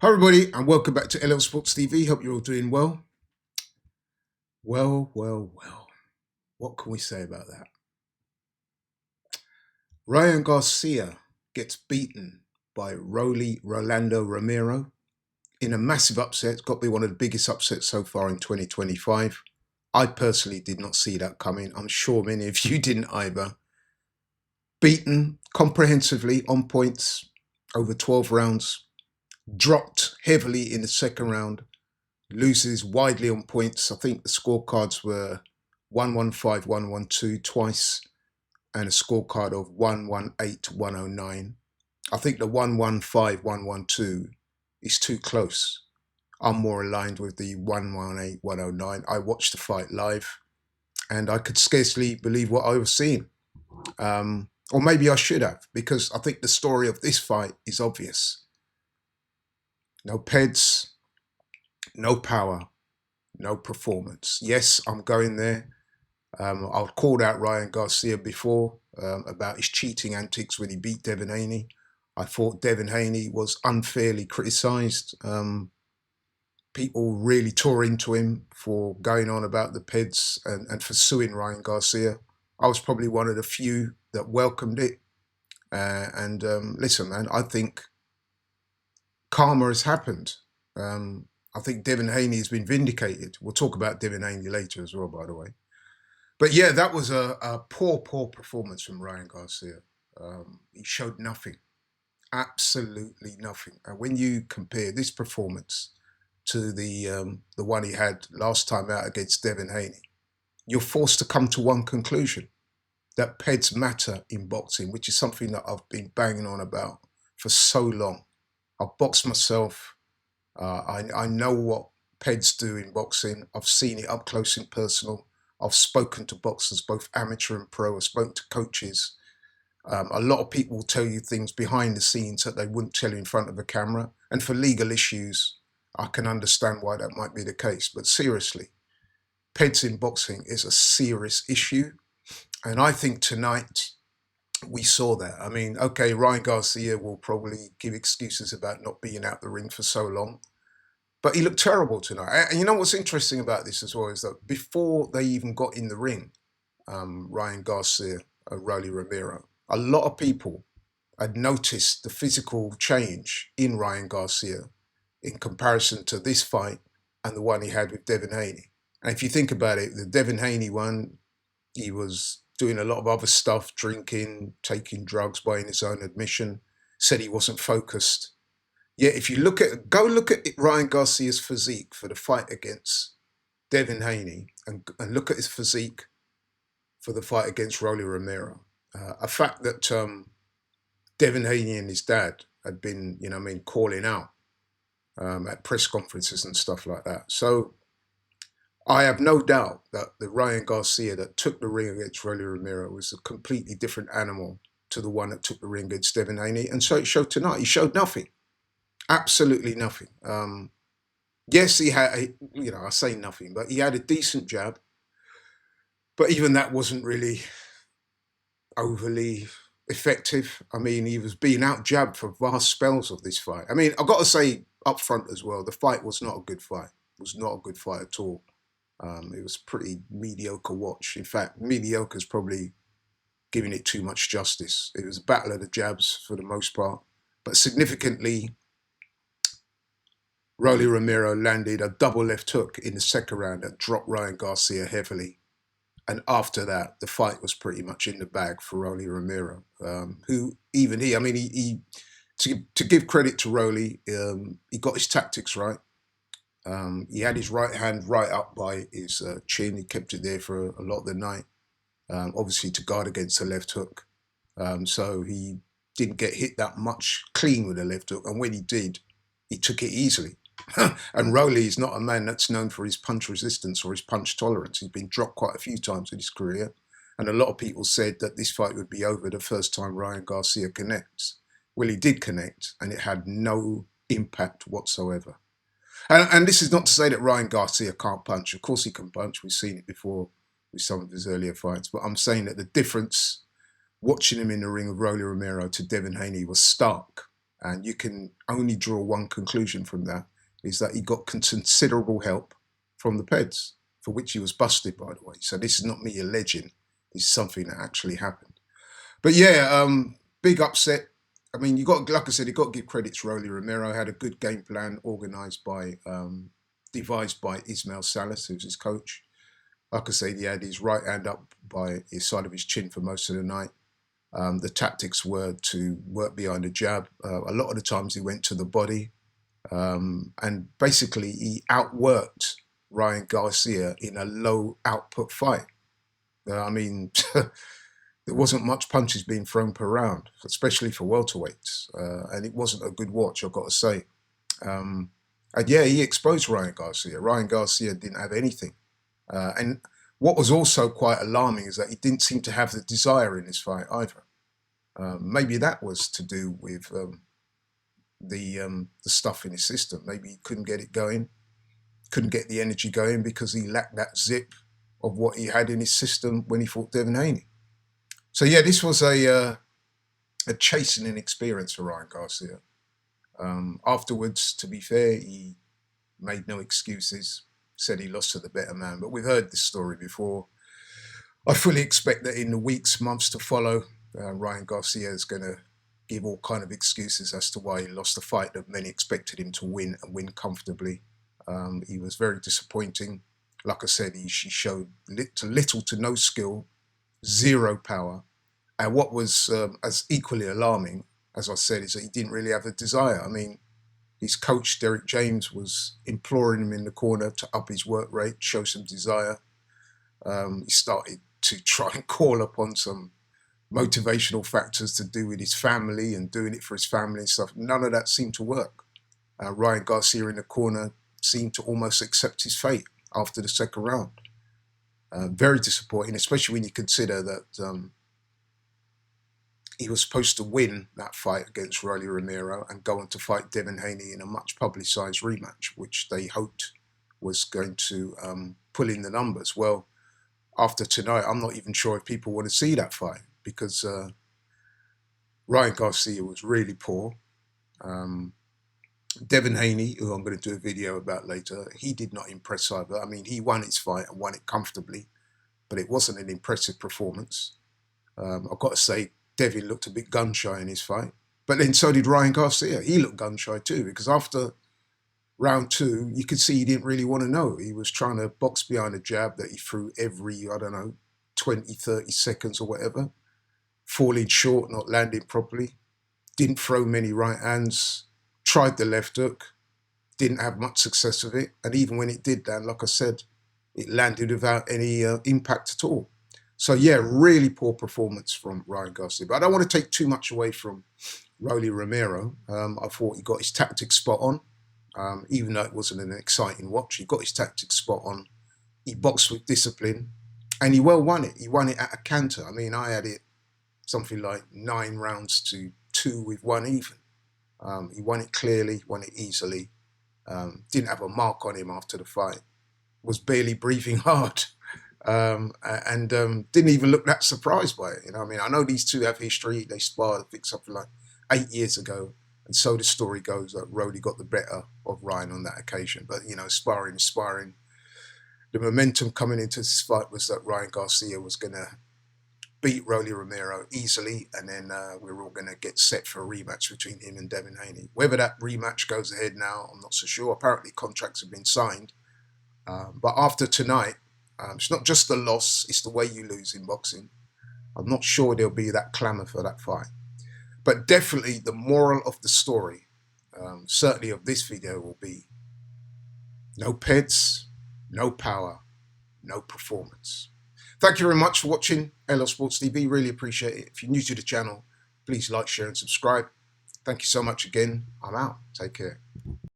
Hi everybody and welcome back to LL Sports TV. Hope you're all doing well. Well. What can we say about that? Ryan Garcia gets beaten by Rolando Romero in a massive upset. It's got to be one of the biggest upsets so far in 2025. I personally did not see that coming. I'm sure many of you didn't either. Beaten comprehensively on points over 12 rounds. Dropped heavily in the second round. Loses widely on points. I think the scorecards were 115, 112 twice, and a scorecard of 118, 109. I think the 115, 112 is too close. I'm more aligned with the 118, 109. I watched the fight live and I could scarcely believe what I was seeing. Or maybe I should have, because I think the story of this fight is obvious. No PEDs, no power, no performance. Yes, I'm going there. I've called out Ryan Garcia before about his cheating antics when he beat Devin Haney. I thought Devin Haney was unfairly criticised. People really tore into him for going on about the PEDs and for suing Ryan Garcia. I was probably one of the few that welcomed it. Listen, man, I think karma has happened. I think Devin Haney has been vindicated. We'll talk about Devin Haney later as well, by the way. But yeah, that was a poor performance from Ryan Garcia. He showed nothing, absolutely nothing. And when you compare this performance to the one he had last time out against Devin Haney, you're forced to come to one conclusion: that PEDs matter in boxing, which is something that I've been banging on about for so long. I've boxed myself. I know what PEDs do in boxing. I've seen it up close and personal. I've spoken to boxers, both amateur and pro. I've spoken to coaches. A lot of people will tell you things behind the scenes that they wouldn't tell you in front of a camera. And for legal issues, I can understand why that might be the case. But seriously, PEDs in boxing is a serious issue. And I think tonight we saw that. I mean, okay, Ryan Garcia will probably give excuses about not being out the ring for so long. But he looked terrible tonight. And you know what's interesting about this as well is that before they even got in the ring, Ryan Garcia, Rolly Romero, a lot of people had noticed the physical change in Ryan Garcia in comparison to this fight and the one he had with Devin Haney. And if you think about it, the Devin Haney one, he was doing a lot of other stuff, drinking, taking drugs by his own admission, said he wasn't focused. Yeah, if you go look at Ryan Garcia's physique for the fight against Devin Haney and look at his physique for the fight against Rolly Romero. A fact that Devin Haney and his dad had been, calling out at press conferences and stuff like that. So I have no doubt that the Ryan Garcia that took the ring against Rolly Romero was a completely different animal to the one that took the ring against Devin Haney. And so it showed tonight. He showed nothing. Absolutely nothing. Yes, he had, I say nothing, but he had a decent jab. But even that wasn't really overly effective. I mean, he was being out jabbed for vast spells of this fight. I mean, I've got to say up front as well, the fight was not a good fight. It was not a good fight at all. It was pretty mediocre watch. In fact, mediocre is probably giving it too much justice. It was a battle of the jabs for the most part. But significantly, Rolly Romero landed a double left hook in the second round that dropped Ryan Garcia heavily. And after that, the fight was pretty much in the bag for Rolly Romero, who even he, I mean, to give credit to Rolly, he got his tactics right. He had his right hand right up by his chin. He kept it there for a lot of the night, obviously to guard against the left hook. So he didn't get hit that much clean with the left hook. And when he did, he took it easily. And Rolly is not a man that's known for his punch resistance or his punch tolerance. He's been dropped quite a few times in his career. And a lot of people said that this fight would be over the first time Ryan Garcia connects. Well, he did connect, and it had no impact whatsoever. And this is not to say that Ryan Garcia can't punch. Of course he can punch. We've seen it before with some of his earlier fights. But I'm saying that the difference watching him in the ring with Rolly Romero to Devin Haney was stark. And you can only draw one conclusion from that, is that he got considerable help from the PEDs, for which he was busted, by the way. So this is not me alleging, this is something that actually happened. But yeah, big upset. I mean, you got, like I said, you got to give credit to Rolly Romero. Had a good game plan organised by, devised by Ismail Salas, who's his coach. Like I said, he had his right hand up by his side of his chin for most of the night. The tactics were to work behind the jab. A lot of the times he went to the body. And basically he outworked Ryan Garcia in a low output fight. I mean, there wasn't much punches being thrown per round, especially for welterweights. And it wasn't a good watch, I've got to say. And yeah, he exposed Ryan Garcia. Ryan Garcia didn't have anything. And what was also quite alarming is that he didn't seem to have the desire in this fight either. Maybe that was to do with the stuff in his system. Maybe he couldn't get it going, couldn't get the energy going because he lacked that zip of what he had in his system when he fought Devin Haney. So yeah, this was a chastening experience for Ryan Garcia. Afterwards, to be fair, he made no excuses, said he lost to the better man. But we've heard this story before. I fully expect that in the weeks, months to follow, Ryan Garcia is going to give all kind of excuses as to why he lost the fight that many expected him to win and win comfortably. He was very disappointing. Like I said, he showed little to no skill, zero power. And what was as equally alarming, as I said, is that he didn't really have a desire. I mean, his coach, Derek James, was imploring him in the corner to up his work rate, show some desire. He started to try and call upon some motivational factors to do with his family and doing it for his family and stuff. None of that seemed to work. Ryan Garcia in the corner seemed to almost accept his fate after the second round. Very disappointing, especially when you consider that he was supposed to win that fight against Rolly Romero and go on to fight Devin Haney in a much publicised rematch, which they hoped was going to pull in the numbers. Well, after tonight, I'm not even sure if people want to see that fight because Ryan Garcia was really poor. Devin Haney, who I'm going to do a video about later, he did not impress either. I mean, he won his fight and won it comfortably, but it wasn't an impressive performance. I've got to say, Devin looked a bit gun-shy in his fight. But then so did Ryan Garcia. He looked gun-shy too, because after round two, you could see he didn't really want to know. He was trying to box behind a jab that he threw every, 20, 30 seconds or whatever. Falling short, not landing properly. Didn't throw many right hands. Tried the left hook. Didn't have much success with it. And even when it did land, like I said, it landed without any impact at all. So yeah, really poor performance from Ryan Garcia. But I don't want to take too much away from Rolly Romero. I thought he got his tactics spot on. Even though it wasn't an exciting watch, he got his tactics spot on. He boxed with discipline. And he well won it. He won it at a canter. I mean, I had it something like 9 rounds to 2 with 1 even. He won it clearly, won it easily. Didn't have a mark on him after the fight. Was barely breathing hard. And didn't even look that surprised by it. I mean, I know these two have history. They sparred, I think, something like 8 years ago. And so the story goes that Rolly got the better of Ryan on that occasion. But, sparring is sparring. The momentum coming into this fight was that Ryan Garcia was going to beat Rolly Romero easily, and then we were all going to get set for a rematch between him and Devin Haney. Whether that rematch goes ahead now, I'm not so sure. Apparently contracts have been signed. But after tonight, it's not just the loss, it's the way you lose in boxing. I'm not sure there'll be that clamour for that fight. But definitely the moral of the story, certainly of this video, will be no PEDs, no power, no performance. Thank you very much for watching LL Sports TV. Really appreciate it. If you're new to the channel, please like, share and subscribe. Thank you so much again. I'm out. Take care.